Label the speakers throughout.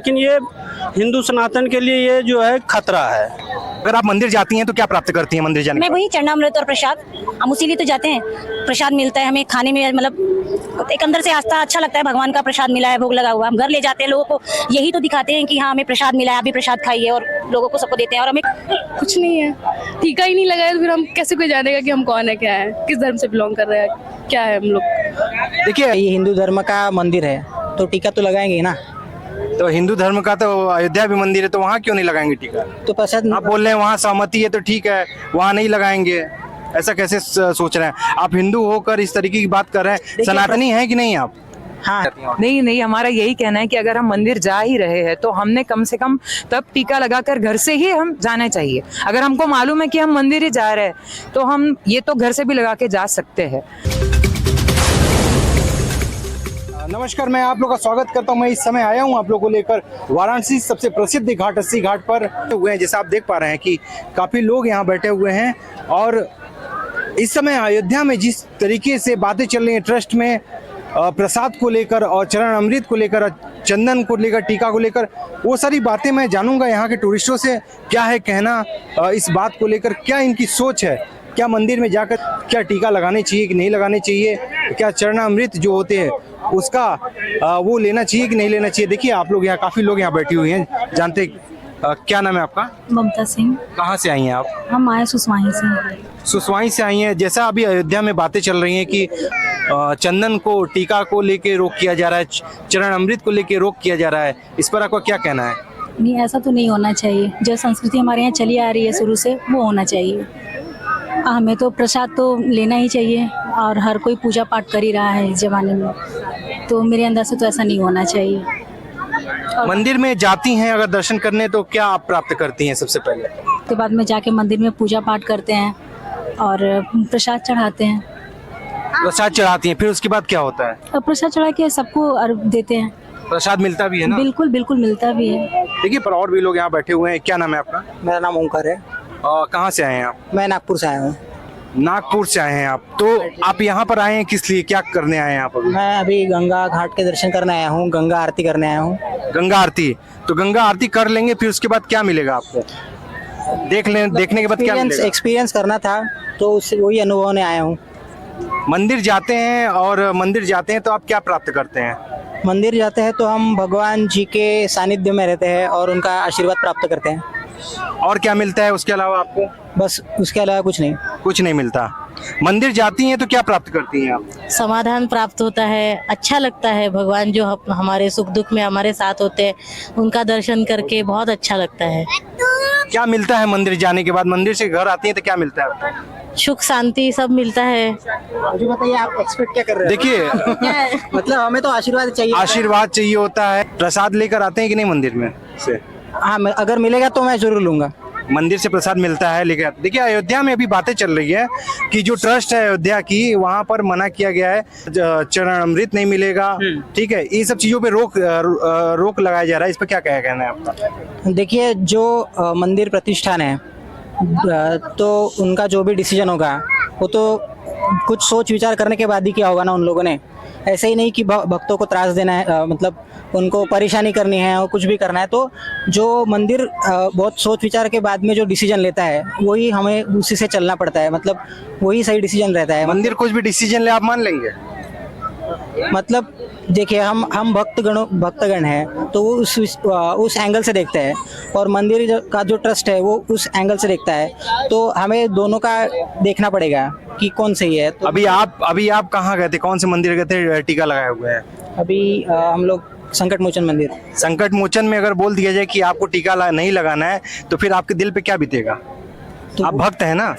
Speaker 1: लेकिन ये हिंदू सनातन के लिए ये जो है खतरा है।
Speaker 2: अगर आप मंदिर जाती हैं तो क्या प्राप्त करती हैं मंदिर जाने
Speaker 3: मैं
Speaker 2: के
Speaker 3: वही चरणामृत और प्रसाद, हम उसीलिए तो जाते हैं। प्रसाद मिलता है हमें खाने में, मतलब एक अंदर से आस्था, अच्छा लगता है भगवान का प्रसाद मिला है, भोग लगा हुआ। हम घर ले जाते हैं, लोगों को यही तो दिखाते हैं कि हाँ हमें प्रसाद मिला है, आप भी प्रसाद खाइए, और लोगों को सबको देते हैं। और हमें
Speaker 4: कुछ नहीं है, टीका ही नहीं लगाया तो फिर हम कैसे कोई जानेगा कि हम कौन है, क्या है, किस धर्म से बिलोंग कर रहे हैं, क्या है हम लोग।
Speaker 2: बाद? देखिए,
Speaker 5: ये हिंदू धर्म का मंदिर है तो टीका तो लगाएंगे ही ना।
Speaker 2: तो हिंदू धर्म का तो अयोध्या भी मंदिर है, तो वहाँ क्यों नहीं लगाएंगे टीका?
Speaker 5: तो प्रसाद
Speaker 2: आप बोल रहे हैं वहाँ सहमति है तो ठीक है, वहाँ नहीं लगाएंगे, ऐसा कैसे सोच रहे हैं? आप हिंदू होकर इस तरीके की बात कर रहे हैं। सनातनी है कि नहीं आप?
Speaker 5: हाँ,
Speaker 6: नहीं, हमारा यही कहना है कि अगर हम मंदिर जा ही रहे हैं तो हमने कम से कम तब टीका लगाकर घर से ही हम जाना चाहिए। अगर हमको मालूम है कि हम मंदिर ही जा रहे हैं तो हम ये तो घर से भी लगा के जा सकते हैं।
Speaker 2: नमस्कार, मैं आप लोग का स्वागत करता हूं। मैं इस समय आया हूं आप लोगों को लेकर वाराणसी सबसे प्रसिद्ध घाट अस्सी घाट पर हुए हैं। जैसा आप देख पा रहे हैं कि काफी लोग यहां बैठे हुए हैं और इस समय अयोध्या में जिस तरीके से बातें चल रही हैं ट्रस्ट में प्रसाद को लेकर और चरण अमृत को लेकर, चंदन को लेकर, टीका को लेकर, वो सारी बातें मैं जानूंगा यहाँ के टूरिस्टों से क्या है कहना इस बात को लेकर, क्या इनकी सोच है, क्या मंदिर में जाकर क्या टीका लगाने चाहिए कि नहीं लगाने चाहिए, क्या चरण अमृत जो होते हैं उसका वो लेना चाहिए कि नहीं लेना चाहिए। देखिए आप लोग यहाँ, काफी लोग यहाँ बैठी हुई हैं, जानते क्या नाम है आपका?
Speaker 3: ममता सिंह।
Speaker 2: कहाँ से आई हैं आप?
Speaker 3: हम आए सुसवाही से।
Speaker 2: सुसवाई से आई हैं। जैसा अभी अयोध्या में बातें चल रही हैं कि चंदन को, टीका को लेके रोक किया जा रहा है, चरण अमृत को लेके रोक किया जा रहा है, इस पर आपका क्या कहना है?
Speaker 3: नहीं, ऐसा तो नहीं होना चाहिए। जो संस्कृति हमारे यहाँ चली आ रही है शुरू से, वो होना चाहिए। हमें तो प्रसाद तो लेना ही चाहिए और हर कोई पूजा पाठ कर ही रहा है इस जमाने में, तो मेरे अंदर से तो ऐसा नहीं होना चाहिए।
Speaker 2: मंदिर में जाती हैं अगर दर्शन करने तो क्या आप प्राप्त करती हैं सबसे पहले?
Speaker 3: उसके बाद में जाके मंदिर में पूजा पाठ करते हैं और प्रसाद चढ़ाते हैं।
Speaker 2: प्रसाद चढ़ाती हैं, फिर उसके बाद क्या होता है?
Speaker 3: और प्रसाद चढ़ा के सबको देते हैं।
Speaker 2: प्रसाद मिलता भी है ना?
Speaker 3: बिल्कुल बिल्कुल मिलता भी है।
Speaker 2: देखिए, पर और भी लोग यहाँ बैठे हुए हैं। क्या नाम है आपका?
Speaker 5: मेरा नाम ओंकार है।
Speaker 2: कहाँ से आए हैं आप?
Speaker 5: मैं नागपुर से आया हूँ।
Speaker 2: नागपुर से आए हैं आप, तो आप यहाँ पर आए हैं किस लिए, क्या करने आए हैं आप?
Speaker 5: मैं अभी गंगा घाट के दर्शन करने आया हूँ, गंगा आरती करने आया हूँ।
Speaker 2: गंगा आरती, तो गंगा आरती कर लेंगे, फिर उसके बाद क्या मिलेगा आपको? देखने के बाद क्या मिलेगा?
Speaker 5: एक्सपीरियंस करना था तो उससे वही अनुभव ने आया हूँ।
Speaker 2: मंदिर जाते हैं तो आप क्या प्राप्त करते हैं?
Speaker 5: मंदिर जाते हैं तो हम भगवान जी के सानिध्य में रहते हैं और उनका आशीर्वाद प्राप्त करते हैं।
Speaker 2: और क्या मिलता है उसके अलावा आपको?
Speaker 5: बस उसके अलावा कुछ नहीं।
Speaker 2: कुछ नहीं मिलता। मंदिर जाती हैं तो क्या प्राप्त करती हैं आप?
Speaker 7: समाधान प्राप्त होता है, अच्छा लगता है। भगवान जो हमारे सुख दुख में हमारे साथ होते हैं, उनका दर्शन करके बहुत अच्छा लगता है।
Speaker 2: क्या मिलता है मंदिर जाने के बाद? मंदिर से घर आती हैं तो क्या मिलता है आपको?
Speaker 7: सुख शांति सब मिलता है।
Speaker 5: मुझे बताइए, आप एक्सपेक्ट क्या कर रहे हैं?
Speaker 2: देखिए,
Speaker 5: मतलब हमें तो आशीर्वाद चाहिए।
Speaker 2: आशीर्वाद चाहिए होता है। प्रसाद लेकर आते हैं कि नहीं मंदिर में से?
Speaker 5: हाँ, अगर मिलेगा तो मैं जरूर लूंगा।
Speaker 2: मंदिर से प्रसाद मिलता है लेके आते। देखिए, अयोध्या में अभी बातें चल रही है कि जो ट्रस्ट है अयोध्या की, वहाँ पर मना किया गया है, चरण अमृत नहीं मिलेगा, ठीक है, ये सब चीजों पे रोक लगाया जा रहा है। इस पर क्या कहना है आपका?
Speaker 5: देखिए, जो मंदिर प्रतिष्ठान है तो उनका जो भी डिसीजन होगा वो तो कुछ सोच विचार करने के बाद ही किया होगा ना उन लोगों ने। ऐसे ही नहीं कि भक्तों को त्रास देना है, मतलब उनको परेशानी करनी है और कुछ भी करना है। तो जो मंदिर बहुत सोच विचार के बाद में जो डिसीजन लेता है वही हमें उसी से चलना पड़ता है, मतलब वही सही डिसीजन रहता है।
Speaker 2: मंदिर कुछ भी डिसीजन ले आप मान लेंगे?
Speaker 5: मतलब देखिए, हम भक्तगण हैं तो वो उस एंगल से देखते हैं और मंदिर का जो ट्रस्ट है वो उस एंगल से देखता है। तो हमें दोनों का देखना पड़ेगा कि कौन सही है। तो
Speaker 2: अभी आप कहाँ गए थे, कौन से मंदिर गए थे टीका लगाए हुए हैं?
Speaker 5: अभी हम लोग संकट मोचन मंदिर।
Speaker 2: संकट मोचन में अगर बोल दिया जाए कि आपको टीका नहीं लगाना है तो फिर आपके दिल पे क्या बीतेगा?
Speaker 5: तो
Speaker 2: आप भक्त है ना?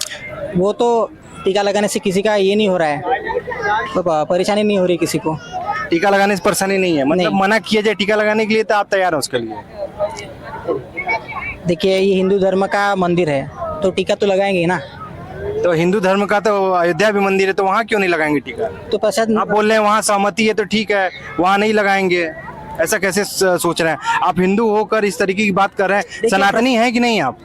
Speaker 5: वो तो टीका लगाने से किसी का ये नहीं हो रहा है, तो परेशानी नहीं हो रही किसी को।
Speaker 2: टीका लगाने से परेशानी नहीं है, मतलब
Speaker 5: नहीं।
Speaker 2: मना किया जाए टीका लगाने के लिए तो आप तैयार हैं उसके लिए?
Speaker 5: देखिए, ये हिंदू धर्म का मंदिर है तो टीका तो लगाएंगे ही ना।
Speaker 2: तो हिंदू धर्म का तो अयोध्या भी मंदिर है, तो वहाँ क्यों नहीं लगाएंगे टीका?
Speaker 5: तो प्रसाद
Speaker 2: आप बोल रहे हैं वहाँ सहमति है तो ठीक है, वहाँ नहीं लगाएंगे, ऐसा कैसे सोच रहे हैं? आप हिंदू होकर इस तरीके की बात कर रहे हैं। सनातनी है कि नहीं आप?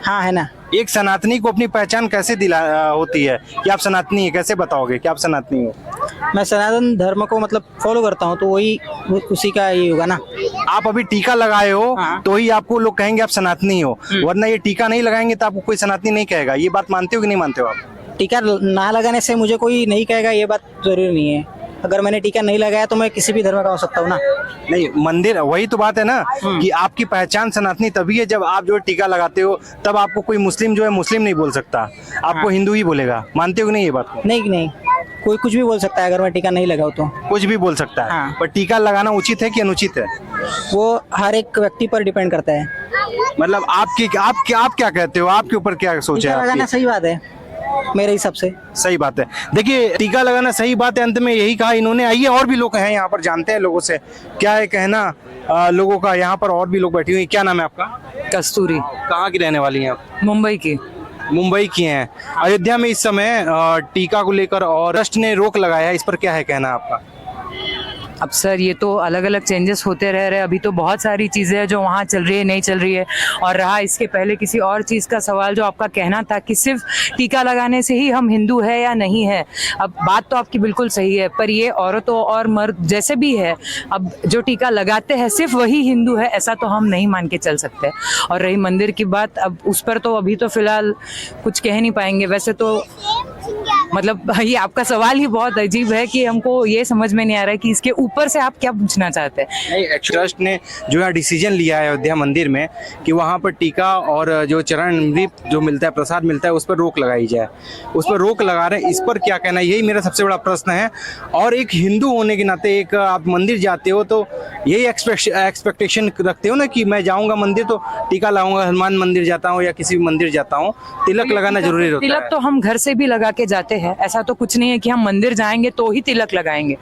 Speaker 5: हाँ, है ना।
Speaker 2: एक सनातनी को अपनी पहचान कैसे होती है कि आप सनातनी है? कैसे बताओगे कि आप सनातनी हो?
Speaker 5: मैं सनातन धर्म को मतलब फॉलो करता हूँ, तो वही उसी का ये होगा ना।
Speaker 2: आप अभी टीका लगाए हो
Speaker 5: हाँ।
Speaker 2: तो ही आपको लोग कहेंगे आप सनातनी हो, वरना ये टीका नहीं लगाएंगे तो आपको कोई सनातनी नहीं कहेगा। ये बात मानते हो कि नहीं मानते हो आप?
Speaker 5: टीका ना लगाने से मुझे कोई नहीं कहेगा, ये बात जरूरी नहीं है। अगर मैंने टीका नहीं लगाया तो मैं किसी भी धर्म का हो सकता हूँ ना।
Speaker 2: नहीं, मंदिर वही तो बात है ना कि आपकी पहचान सनातनी तभी है जब आप जो है टीका लगाते हो, तब आपको कोई मुस्लिम जो है मुस्लिम नहीं बोल सकता, आपको हिंदू ही बोलेगा। मानते हो कि नहीं ये बात को?
Speaker 5: नहीं, कोई कुछ भी बोल सकता है अगर मैं टीका नहीं लगाऊँ तो।
Speaker 2: कुछ भी बोल सकता है।
Speaker 5: हाँ।
Speaker 2: पर टीका लगाना उचित है कि अनुचित है?
Speaker 5: वो हर एक व्यक्ति पर डिपेंड करता है।
Speaker 2: मतलब आप क्या कहते हो, आपके ऊपर क्या सोच है
Speaker 5: टीका लगाना
Speaker 2: आपकी?
Speaker 5: सही बात है मेरे हिसाब से।
Speaker 2: सही बात है। देखिए, टीका लगाना सही बात है, अंत में यही कहा इन्होंने। आइए और भी लोग हैं यहाँ पर, जानते हैं लोगों से क्या है कहना लोगों का। यहाँ पर और भी लोग बैठे हुए हैं। क्या नाम है आपका?
Speaker 6: कस्तूरी,
Speaker 2: कहाँ की रहने वाली हैं आप?
Speaker 6: मुंबई की।
Speaker 2: मुंबई की हैं। अयोध्या में इस समय टीका को लेकर और ट्रस्ट ने रोक लगाया है, इस पर क्या है कहना आपका?
Speaker 6: अब सर ये तो अलग अलग चेंजेस होते रह रहे हैं। अभी तो बहुत सारी चीज़ें हैं जो वहाँ चल रही है, नहीं चल रही है। और रहा इसके पहले किसी और चीज़ का सवाल, जो आपका कहना था कि सिर्फ टीका लगाने से ही हम हिंदू है या नहीं है। अब बात तो आपकी बिल्कुल सही है, पर ये औरतों और मर्द जैसे भी है, अब जो टीका लगाते हैं सिर्फ वही हिंदू है, ऐसा तो हम नहीं मान के चल सकते। और रही मंदिर की बात, अब उस पर तो अभी तो फिलहाल कुछ कह नहीं पाएंगे। वैसे तो मतलब ये आपका सवाल ही बहुत अजीब है कि हमको ये समझ में नहीं आ रहा है कि इसके ऊपर से आप क्या पूछना चाहते हैं।
Speaker 2: नहीं, ट्रस्ट ने जो है डिसीजन लिया है अयोध्या मंदिर में कि वहाँ पर टीका और जो चरण अमृत जो मिलता है, प्रसाद मिलता है, उस पर रोक लगाई जाए। उस पर रोक लगा रहे हैं, इस पर क्या कहना है, यही मेरा सबसे बड़ा प्रश्न है। और एक हिंदू होने के नाते एक आप मंदिर जाते हो तो यही एक्सपेक्टेशन रखते हो ना कि मैं जाऊँगा मंदिर तो टीका लगाऊंगा, हनुमान मंदिर जाता हूँ या किसी भी मंदिर जाता हूँ, तिलक लगाना जरूरी होता है।
Speaker 6: तिलक तो हम घर से भी लगा के जाते हैं, ऐसा तो कुछ नहीं है कि हम मंदिर जाएंगे तो ही तिलक लगाएंगे।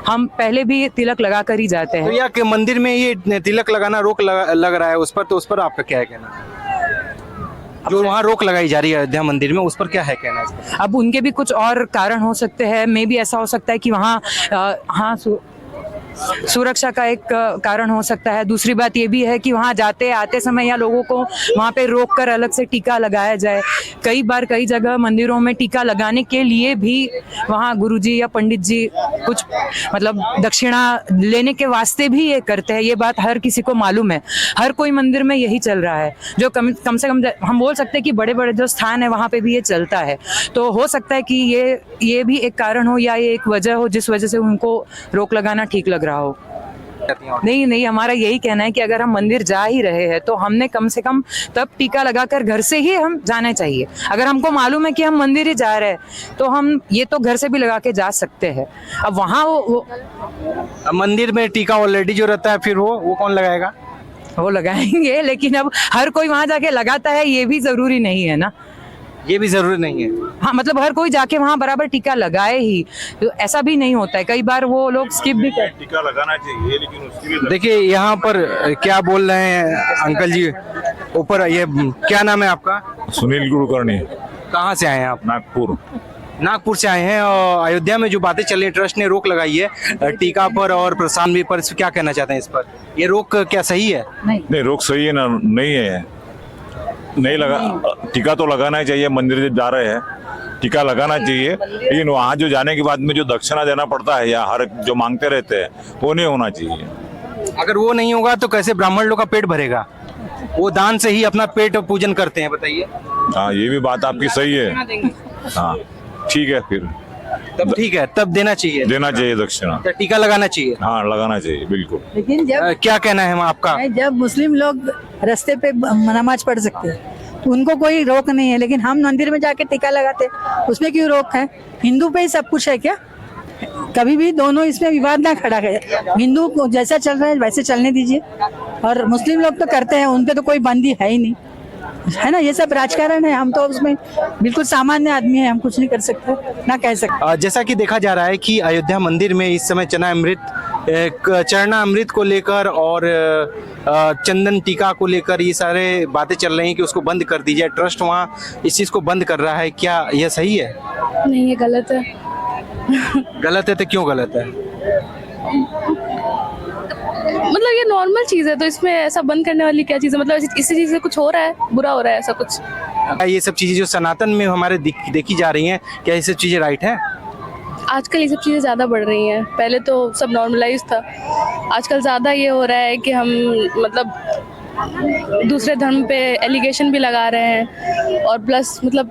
Speaker 6: हम पहले भी तिलक लगा कर ही जाते
Speaker 2: तो
Speaker 6: हैं।
Speaker 2: या कि मंदिर में ये तिलक लगाना रोक लग रहा है उस पर, तो उस पर आपका क्या है कहना? जो वहाँ रोक लगाई जा रही है अयोध्या मंदिर में, उस पर क्या है कहना?
Speaker 6: अब उनके भी कुछ और कारण हो सकते हैं। मे भी ऐसा हो सकता है कि वहाँ सुरक्षा का एक कारण हो सकता है। दूसरी बात ये भी है कि वहाँ जाते आते समय या लोगों को वहाँ पे रोक कर अलग से टीका लगाया जाए। कई बार कई जगह मंदिरों में टीका लगाने के लिए भी वहाँ गुरुजी या पंडित जी कुछ मतलब दक्षिणा लेने के वास्ते भी ये करते हैं। ये बात हर किसी को मालूम है, हर कोई मंदिर में यही चल रहा है। जो कम से कम हम बोल सकते हैं कि बड़े बड़े जो स्थान है वहाँ पे भी ये चलता है। तो हो सकता है कि ये भी एक कारण हो या ये एक वजह हो जिस वजह से उनको रोक लगाना ठीक लग रहा हो। नहीं, हमारा यही कहना है कि अगर हम मंदिर जा ही रहे हैं तो हमने कम से कम तब टीका लगाकर घर से ही हम जाना चाहिए। अगर हमको मालूम है कि हम मंदिर ही जा रहे हैं तो हम ये तो घर से भी लगा के जा सकते हैं। अब वहाँ वो
Speaker 2: मंदिर में टीका ऑलरेडी जो रहता है, फिर वो कौन लगाएगा?
Speaker 6: वो लगाएंगे, लेकिन अब हर कोई वहाँ जाके लगाता है ये भी जरूरी नहीं है ना।
Speaker 2: ये भी जरूरी नहीं है।
Speaker 6: हाँ, मतलब हर कोई जाके वहाँ बराबर टीका लगाए ही, तो ऐसा भी नहीं होता है। कई बार वो लोग स्किप भी करते हैं।
Speaker 8: टीका लगाना चाहिए, लेकिन उसकी भी
Speaker 2: देखिए यहाँ पर क्या बोल रहे हैं अंकल जी ऊपर। ये क्या नाम है आपका?
Speaker 8: सुनील कुलकर्णी,
Speaker 2: कहाँ से आए हैं आप?
Speaker 8: नागपुर
Speaker 2: से आए हैं। और अयोध्या में जो बातें चल रही है, ट्रस्ट ने रोक लगाई है टीका पर और प्रसाद भी पर, क्या कहना चाहते हैं इस पर? ये रोक क्या सही है?
Speaker 8: नहीं, रोक सही है ना? नहीं है, नहीं लगा। टीका तो लगाना ही चाहिए। मंदिर से जा रहे हैं, टीका लगाना चाहिए, लेकिन वहाँ जो जाने के बाद में जो दक्षिणा देना पड़ता है या हर जो मांगते रहते हैं वो नहीं होना चाहिए।
Speaker 2: अगर वो नहीं होगा तो कैसे ब्राह्मण लोग का पेट भरेगा? वो दान से ही अपना पेट पूजन करते हैं, बताइए।
Speaker 8: हाँ, ये भी बात आपकी सही है। हाँ, ठीक है, फिर
Speaker 2: तब ठीक है, तब देना चाहिए
Speaker 8: दक्षिणा।
Speaker 2: तो टीका लगाना चाहिए।
Speaker 8: हाँ, लगाना चाहिए, बिल्कुल।
Speaker 9: लेकिन
Speaker 2: क्या कहना है आपका?
Speaker 9: जब मुस्लिम लोग रास्ते पे नमाज पढ़ सकते हैं तो उनको कोई रोक नहीं है, लेकिन हम मंदिर में जाके टीका लगाते हैं, उसमें क्यों रोक है? हिंदू पे ही सब कुछ है क्या? कभी भी दोनों इसमें विवाद ना खड़ा है। हिंदू को जैसा चल रहा है वैसे चलने दीजिए, और मुस्लिम लोग तो करते हैं, उन पे तो कोई बंदी है ही नहीं, है ना। ये सब राजकारण है, हम तो उसमें बिल्कुल सामान्य आदमी है, हम कुछ नहीं कर सकते, ना कह सकते।
Speaker 2: जैसा कि देखा जा रहा है कि अयोध्या मंदिर में इस समय चरणामृत को लेकर और चंदन टीका को लेकर ये सारे बातें चल रही हैं कि उसको बंद कर दी जाए। ट्रस्ट वहाँ इस चीज को बंद कर रहा है, क्या यह सही है?
Speaker 4: नहीं, ये गलत है।
Speaker 2: गलत है तो क्यों गलत है?
Speaker 4: मतलब ये नॉर्मल चीज है, तो इसमें ऐसा बंद करने वाली क्या चीज है? मतलब इसी चीज से कुछ हो रहा है, बुरा हो रहा है, ऐसा कुछ?
Speaker 2: ये सब चीजें जो सनातन में हमारे देखी जा रही हैं, क्या ये सब चीजें राइट है?
Speaker 4: आजकल ये सब चीज़ें ज़्यादा बढ़ रही हैं। पहले तो सब नॉर्मलाइज था, आजकल ज़्यादा ये हो रहा है कि हम मतलब दूसरे धर्म पे एलिगेशन भी लगा रहे हैं, और प्लस मतलब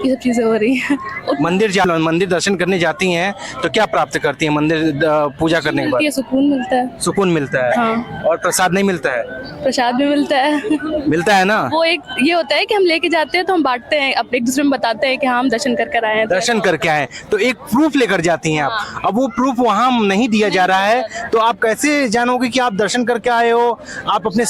Speaker 4: ये सब चीज़ें हो रही हैं।
Speaker 2: मंदिर दर्शन करने जाती हैं तो क्या प्राप्त करती हैं मंदिर पूजा करने के बाद?
Speaker 4: ये सुकून मिलता है।
Speaker 2: सुकून मिलता है।
Speaker 4: हाँ।
Speaker 2: और प्रसाद नहीं मिलता है?
Speaker 4: प्रसाद भी मिलता है।
Speaker 2: मिलता है ना।
Speaker 4: वो एक ये होता है कि हम लेके जाते हैं तो हम बांटते हैं, अपने एक दूसरे में बताते हैं कि हाँ हम दर्शन करके आए हैं।
Speaker 2: दर्शन करके आए तो एक प्रूफ लेकर जाती हैं आप। अब वो प्रूफ वहाँ नहीं दिया जा रहा है तो आप कैसे जानोगे कि आप दर्शन करके आए हो? आप अपने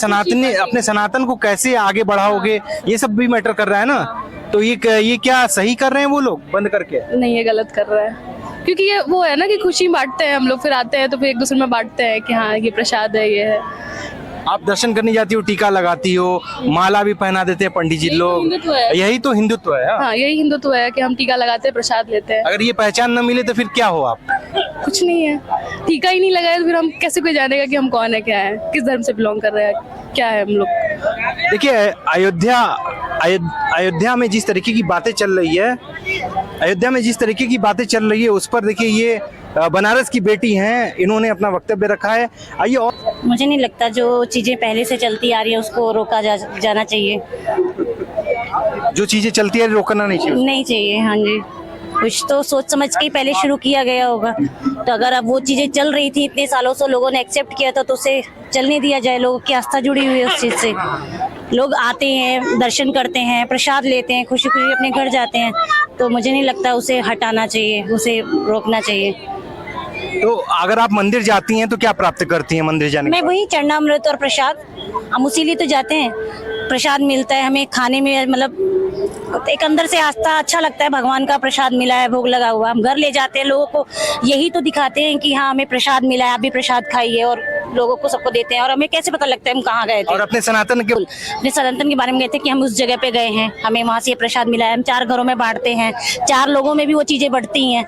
Speaker 2: सनातन को कैसे आगे बढ़ाओगे? ये सब भी मैटर कर रहा है ना। तो ये क्या सही कर रहे हैं वो लोग बंद करके?
Speaker 4: नहीं, ये गलत कर रहा है, क्योंकि ये वो है ना कि खुशी बांटते हैं हम लोग, फिर आते हैं तो फिर एक दूसरे में बांटते हैं कि हाँ ये प्रसाद है, ये है।
Speaker 2: आप दर्शन करने जाती हो, टीका लगाती हो, माला भी पहना देते हैं पंडित जी लोग।
Speaker 4: हिंदुत्व है।
Speaker 2: यही तो हिंदुत्व है।
Speaker 4: हाँ, यही हिंदुत्व है कि हम टीका लगाते हैं, प्रसाद लेते हैं।
Speaker 2: अगर ये पहचान न मिले तो फिर क्या हो आप?
Speaker 4: कुछ नहीं है, टीका ही नहीं लगाया तो फिर हम कैसे कोई जानेगा कि हम कौन है, क्या है, किस धर्म से बिलोंग कर रहे हैं, क्या है हम लोग।
Speaker 2: देखिए अयोध्या में जिस तरीके की बातें चल रही है उस पर देखिए ये बनारस की बेटी हैं, इन्होंने अपना वक्तव्य रखा है। आइए। और
Speaker 3: मुझे नहीं लगता जो चीज़ें पहले से चलती आ रही है उसको रोका जाना चाहिए।
Speaker 2: जो चीजें चलती है रोकना नहीं चाहिए।
Speaker 3: नहीं चाहिए, हाँ जी। कुछ तो सोच समझ के ही पहले शुरू किया गया होगा। तो अगर अब वो चीजें चल रही थी इतने सालों से, लोगों ने एक्सेप्ट किया था, तो उसे चलने दिया जाए। लोगों की आस्था जुड़ी हुई है उस चीज से। लोग आते हैं, दर्शन करते हैं, प्रसाद लेते हैं, खुशी खुशी अपने घर जाते हैं। तो मुझे नहीं लगता उसे हटाना चाहिए, उसे रोकना चाहिए।
Speaker 2: तो अगर आप मंदिर जाती हैं तो क्या प्राप्त करती हैं मंदिर जाने के
Speaker 3: मैं
Speaker 2: बाद?
Speaker 3: वही चरणामृत और प्रसाद, हम उसी लिए तो जाते हैं। प्रसाद मिलता है हमें खाने में, मतलब एक अंदर से आस्था, अच्छा लगता है, भगवान का प्रसाद मिला है, भोग लगा हुआ। हम घर ले जाते हैं, लोगों को यही तो दिखाते हैं कि हाँ हमें प्रसाद मिला है, आप भी प्रसाद खाइए, और लोगों को सबको देते हैं। और हमें कैसे पता लगता है हम कहाँ गए थे?
Speaker 2: और अपने सनातन
Speaker 3: के बारे में गए थे कि हम उस जगह पे गए हैं, हमें वहाँ से ये प्रसाद मिला है। हम 4 घरों में बांटते हैं, 4 लोगों में भी वो चीजें बढ़ती हैं।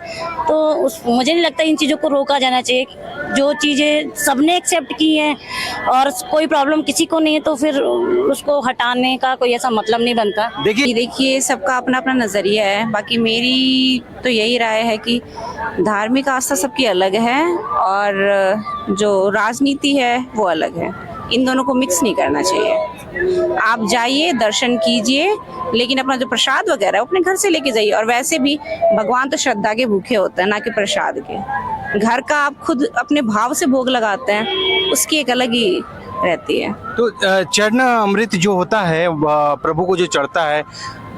Speaker 3: तो मुझे नहीं लगता इन चीजों को रोका जाना चाहिए। जो चीजें सबने एक्सेप्ट की हैं और कोई प्रॉब्लम किसी को नहीं है, तो फिर उसको हटाने का कोई ऐसा मतलब नहीं बनता।
Speaker 10: देखिए सबका अपना अपना नजरिया है। बाकी मेरी तो यही राय है कि धार्मिक आस्था सबकी अलग है और जो राजनीति है वो अलग है। इन दोनों को मिक्स नहीं करना चाहिए। आप जाइए, दर्शन कीजिए, लेकिन अपना जो प्रसाद वगैरह है अपने घर से लेके जाइए। और वैसे भी भगवान तो श्रद्धा के भूखे होते हैं, ना कि प्रसाद के। घर का आप खुद अपने भाव से भोग लगाते हैं, उसकी एक अलग ही रहती है।
Speaker 2: तो चरण अमृत जो होता है प्रभु को जो चढ़ता है,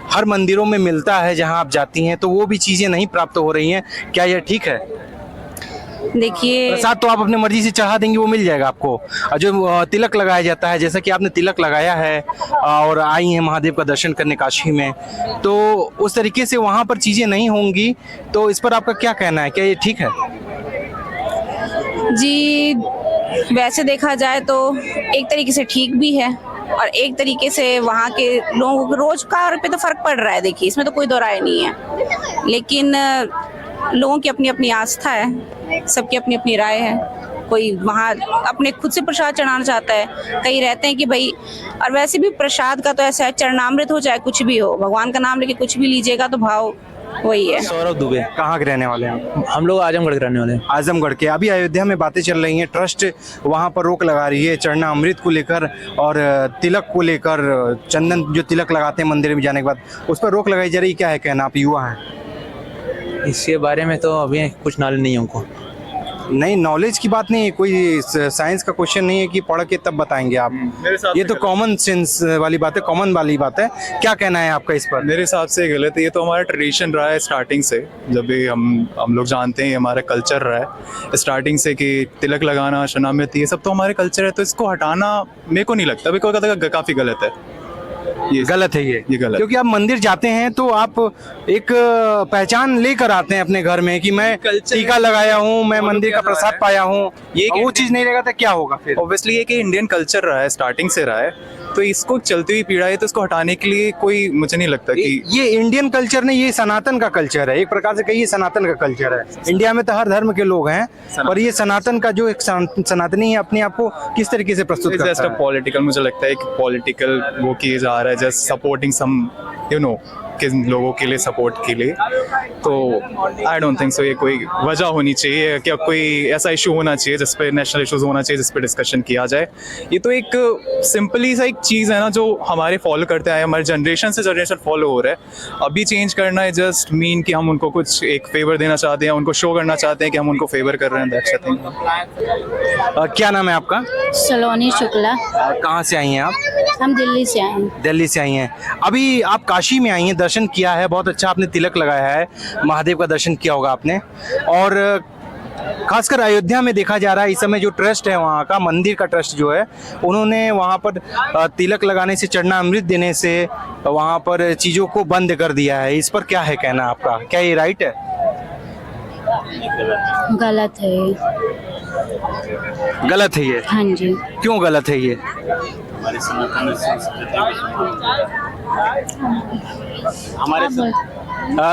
Speaker 2: हर मंदिरों में मिलता है जहां आप जाती हैं, तो वो भी चीजें नहीं प्राप्त हो रही हैं, क्या यह ठीक है?
Speaker 10: देखिए,
Speaker 2: प्रसाद तो आप अपनी मर्जी से चढ़ा देंगे, वो मिल जाएगा आपको। और जो तिलक लगाया जाता है, जैसा कि आपने तिलक लगाया है और आई हैं महादेव का दर्शन करने काशी में, तो उस तरीके से वहां पर चीजें नहीं होंगी। तो इस पर आपका क्या कहना है, क्या ये ठीक है?
Speaker 10: जी, वैसे देखा जाए तो एक तरीके से ठीक भी है और एक तरीके से वहाँ के लोगों को रोजगार पे तो फर्क पड़ रहा है। देखिए, इसमें तो कोई दो राय नहीं है, लेकिन लोगों की अपनी अपनी आस्था है, सबकी अपनी अपनी राय है। कोई वहाँ अपने खुद से प्रसाद चढ़ाना चाहता है, कई रहते हैं कि भाई, और वैसे भी प्रसाद का तो ऐसा है, चरणामृत हो चाहे कुछ भी हो, भगवान का नाम लेके कुछ भी लीजिएगा तो भाव वही है।
Speaker 11: सौरभ दुबे।
Speaker 2: कहाँ के रहने वाले हैं?
Speaker 11: हम लोग आजमगढ़ के रहने वाले हैं।
Speaker 2: आजमगढ़ के। अभी अयोध्या में बातें चल रही हैं, ट्रस्ट वहाँ पर रोक लगा रही है चरना अमृत को लेकर और तिलक को लेकर। चंदन जो तिलक लगाते हैं मंदिर में जाने के बाद, उस पर रोक लगाई जा रही, क्या है कहना? आप युवा हैं,
Speaker 11: इसके बारे में तो अभी कुछ नॉलेज नहीं है हमको।
Speaker 2: नहीं, नॉलेज की बात नहीं है, कोई साइंस का क्वेश्चन नहीं है कि पढ़ के तब बताएंगे आप। ये तो कॉमन सेंस वाली बात है, कॉमन वाली बात है। क्या कहना है आपका इस पर?
Speaker 12: मेरे हिसाब से गलत है। ये तो हमारा ट्रेडिशन रहा है स्टार्टिंग से, जब भी हम लोग जानते हैं, हमारा कल्चर रहा है स्टार्टिंग से कि तिलक लगाना, शनामृत, ये सब तो हमारे कल्चर है। तो इसको हटाना मेरे को नहीं लगता, मेरे को लगता है काफ़ी गलत है।
Speaker 2: ये गलत है, ये गलत, क्योंकि आप मंदिर जाते हैं तो आप एक पहचान लेकर आते हैं अपने घर में कि मैं टीका लगाया हूँ, मैं मंदिर का प्रसाद पाया हूँ। ये वो चीज नहीं रहेगा तो क्या होगा फिर?
Speaker 12: ऑब्वियसली ये कि इंडियन कल्चर रहा है, स्टार्टिंग से रहा है, तो इसको चलती हुई पीढ़ा है, तो इसको हटाने के लिए कोई, मुझे नहीं लगता कि
Speaker 2: ये इंडियन कल्चर नहीं, ये सनातन का कल्चर है। एक प्रकार से कहिए सनातन का कल्चर है। इंडिया में तो हर धर्म के लोग हैं, पर ये सनातन का जो एक सनातनी है, अपने आप को किस तरीके से प्रस्तुत करता है?
Speaker 12: पॉलिटिकल, मुझे लगता है कि पॉलिटिकल वो किया जा रहा है, जस्ट सपोर्टिंग सम किन लोगों के लिए, सपोर्ट के लिए। तो आई डोंट थिंक सो ये कोई वजह होनी चाहिए, क्या कोई ऐसा इशू होना चाहिए जिस पे नेशनल इश्यूज होना चाहिए जिस पे डिस्कशन किया जाए। ये तो एक सिंपली सा एक चीज़ है ना जो हमारे फॉलो करते आए, हमारे जनरेशन से जनरेशन फॉलो हो रहा है। अभी चेंज करना है जस्ट मीन कि हम उनको कुछ एक फेवर देना चाहते हैं, उनको शो करना चाहते हैं कि हम उनको फेवर कर रहे हैं। That's a thing.
Speaker 2: क्या नाम है आपका?
Speaker 3: सलोनी शुक्ला।
Speaker 2: कहाँ से आई हैं आप?
Speaker 3: हम दिल्ली से आए हैं।
Speaker 2: दिल्ली से आई हैं। अभी आप काशी में आई हैं, दर्शन किया है, बहुत अच्छा आपने तिलक लगाया है, महादेव का दर्शन किया होगा आपने। और खासकर अयोध्या में देखा जा रहा है इस समय जो ट्रस्ट है वहाँ का, मंदिर का ट्रस्ट जो है, उन्होंने वहाँ पर तिलक लगाने से, चरणामृत देने से वहाँ पर चीज़ों को बंद कर दिया है। इस पर क्या है कहना आपका? क्या ये राइट है?
Speaker 3: गलत है।
Speaker 2: गलत है ये?
Speaker 3: हाँ जी।
Speaker 2: क्यों गलत है ये?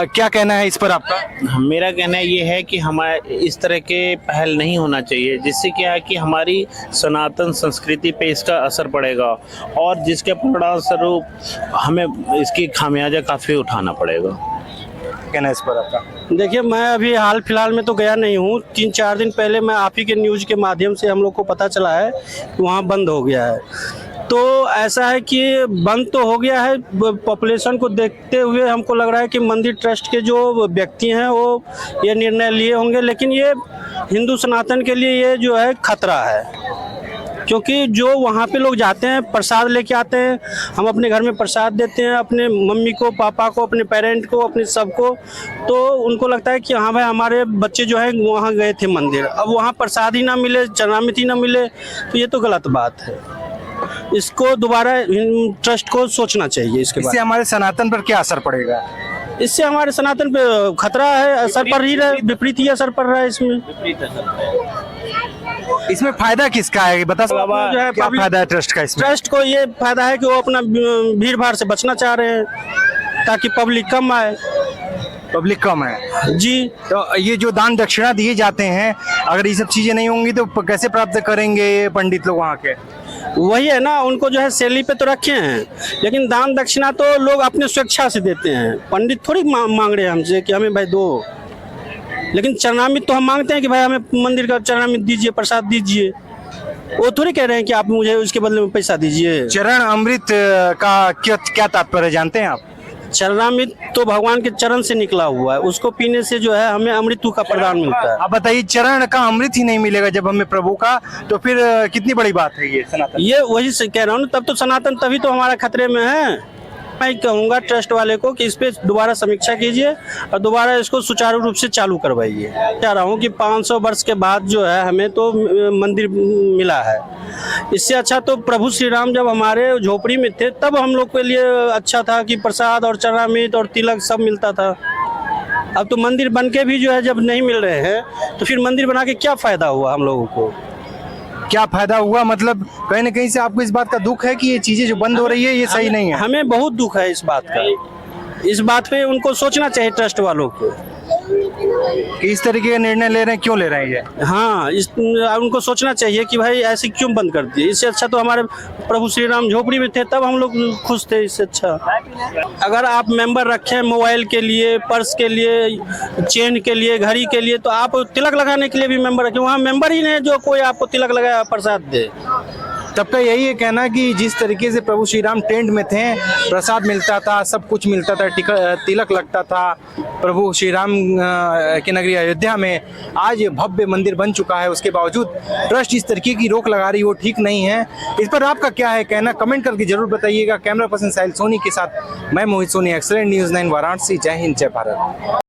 Speaker 2: क्या कहना है इस पर आपका?
Speaker 1: मेरा कहना ये है कि हमारे इस तरह के पहल नहीं होना चाहिए, जिससे क्या है कि हमारी सनातन संस्कृति पे इसका असर पड़ेगा और जिसके परिणाम स्वरूप हमें इसकी खामियाजा काफ़ी उठाना पड़ेगा।
Speaker 2: कहना है इस पर आपका?
Speaker 1: देखिए, मैं अभी हाल फिलहाल में तो गया नहीं हूँ। 3-4 दिन पहले मैं आप ही के न्यूज़ के माध्यम से हम लोग को पता चला है कि वहाँ बंद हो गया है। तो ऐसा है कि बंद तो हो गया है, पॉपुलेशन को देखते हुए हमको लग रहा है कि मंदिर ट्रस्ट के जो व्यक्ति हैं वो ये निर्णय लिए होंगे, लेकिन ये हिंदू सनातन के लिए ये जो है खतरा है, क्योंकि जो वहाँ पे लोग जाते हैं, प्रसाद लेके आते हैं, हम अपने घर में प्रसाद देते हैं अपने मम्मी को, पापा को, अपने पेरेंट को, अपने सबको, तो उनको लगता है कि हाँ भाई हमारे बच्चे जो है वहाँ गए थे मंदिर, अब वहाँ प्रसाद ही ना मिले, चरणामृत ही ना मिले, तो ये तो गलत बात है। इसको दोबारा ट्रस्ट को सोचना चाहिए इसके बाद।
Speaker 2: इससे हमारे सनातन पर क्या असर पड़ेगा?
Speaker 1: इससे हमारे सनातन पे खतरा है, असर पड़ ही रहा है, विपरीत ही असर पड़ रहा है इसमें।
Speaker 2: इसमें फायदा किसका है बता सकते
Speaker 1: जो है
Speaker 2: क्या फायदा है ट्रस्ट का? इसमें
Speaker 1: ट्रस्ट को ये फायदा है कि वो अपना भीड़ भाड़ से बचना चाह रहे हैं ताकि पब्लिक कम आए।
Speaker 2: पब्लिक कम है
Speaker 1: जी।
Speaker 2: तो ये जो दान दक्षिणा दिए जाते हैं, अगर ये सब चीजें नहीं होंगी तो कैसे प्राप्त करेंगे ये पंडित लोग वहाँ के?
Speaker 1: वही है ना, उनको जो है सैलरी पे तो रखे हैं, लेकिन दान दक्षिणा तो लोग अपने स्वेच्छा से देते हैं। पंडित थोड़ी मांग रहे हैं हमसे कि हमें भाई दो, लेकिन चरणामृत तो हम मांगते हैं कि भाई हमें मंदिर का चरणामृत दीजिए, प्रसाद दीजिए। वो थोड़ी कह रहे हैं कि आप मुझे उसके बदले में पैसा दीजिए।
Speaker 2: चरण अमृत का क्या तात्पर्य जानते हैं आप?
Speaker 1: चरणामृत तो भगवान के चरण से निकला हुआ है, उसको पीने से जो है हमें अमृत का प्रदान मिलता है।
Speaker 2: आप बताइए, चरण का अमृत ही नहीं मिलेगा जब हमें प्रभु का, तो फिर कितनी बड़ी बात है ये सनातन?
Speaker 1: ये वही से कह रहा हूँ, तब तो सनातन तभी तो हमारा खतरे में है। मैं कहूँगा ट्रस्ट वाले को कि इस पे दोबारा समीक्षा कीजिए और दोबारा इसको सुचारू रूप से चालू करवाइए। कह रहा हूँ कि 500 वर्ष के बाद जो है हमें तो मंदिर मिला है, इससे अच्छा तो प्रभु श्री राम जब हमारे झोपड़ी में थे तब हम लोग के लिए अच्छा था कि प्रसाद और चरणामृत और तिलक सब मिलता था। अब तो मंदिर बन के भी जो है जब नहीं मिल रहे हैं तो फिर मंदिर बना के क्या फ़ायदा हुआ हम लोगों को?
Speaker 2: क्या फायदा हुआ? मतलब कहीं ना कहीं से आपको इस बात का दुख है कि ये चीजें जो बंद हो रही है ये सही नहीं है?
Speaker 1: हमें बहुत दुख है इस बात का। इस बात पे उनको सोचना चाहिए ट्रस्ट वालों को
Speaker 2: कि इस तरीके का निर्णय ले रहे हैं, क्यों ले रहे हैं ये?
Speaker 1: हाँ, उनको सोचना चाहिए कि भाई ऐसे क्यों बंद कर दिए। इससे अच्छा तो हमारे प्रभु श्री राम झोपड़ी में थे तब हम लोग खुश थे। इससे अच्छा अगर आप मेंबर रखें मोबाइल के लिए, पर्स के लिए, चेन के लिए, घड़ी के लिए, तो आप तिलक लगाने के लिए भी मेंबर रखें। वहाँ मेंबर ही नहीं जो कोई आपको तिलक लगाया प्रसाद दे।
Speaker 2: तब का यही है कहना कि जिस तरीके से प्रभु श्री राम टेंट में थे, प्रसाद मिलता था, सब कुछ मिलता था, तिलक लगता था प्रभु श्री राम की नगरी अयोध्या में, आज भव्य मंदिर बन चुका है, उसके बावजूद ट्रस्ट इस तरीके की रोक लगा रही, वो ठीक नहीं है। इस पर आपका क्या है कहना? कमेंट करके जरूर बताइएगा। कैमरा पर्सन साहिल सोनी के साथ मैं मोहित सोनी, एक्सीलेंट न्यूज़ 9 वाराणसी। जय हिंद, जय भारत।